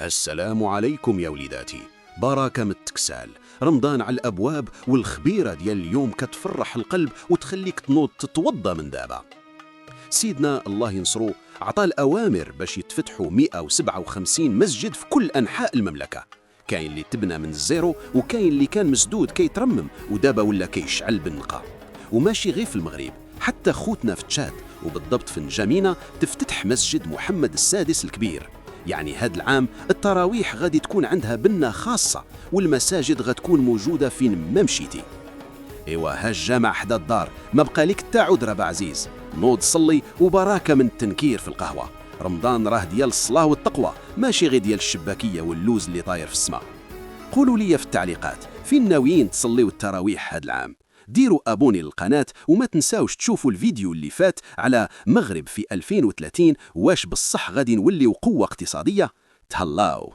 السلام عليكم يا وليداتي. بركة من التكسال. رمضان على الأبواب، والخبيرة ديال اليوم كتفرح القلب وتخليك تنوض تتوضى من دابا. سيدنا الله ينصرو عطى الأوامر باش يتفتحوا 157 مسجد في كل أنحاء المملكة. كاين اللي تبنى من الزيرو، وكاين اللي كان مسدود كيترمم ودابا ولا كيشعل بالنقا. وماشي غير في المغرب، حتى خوتنا في تشاد وبالضبط في نجامينا تفتتح مسجد محمد السادس الكبير. يعني هاد العام التراويح غادي تكون عندها بنة خاصة، والمساجد غتكون موجودة فين ما مشيتي. ايوا ها الجامع حدا الدار، ما بقى لك تا عود ربع عزيز. نوض صلي وبراكة من التنكير في القهوة. رمضان راه ديال الصلاة والتقوى، ماشي غير ديال الشباكية واللوز اللي طاير في السماء. قولوا لي في التعليقات فين ناويين تصليوا التراويح هاد العام. ديروا ابوني للقناة، وما تنساوش تشوفوا الفيديو اللي فات على مغرب في 2030 واش بالصح غادي نوليو قوة اقتصادية. تهلاو.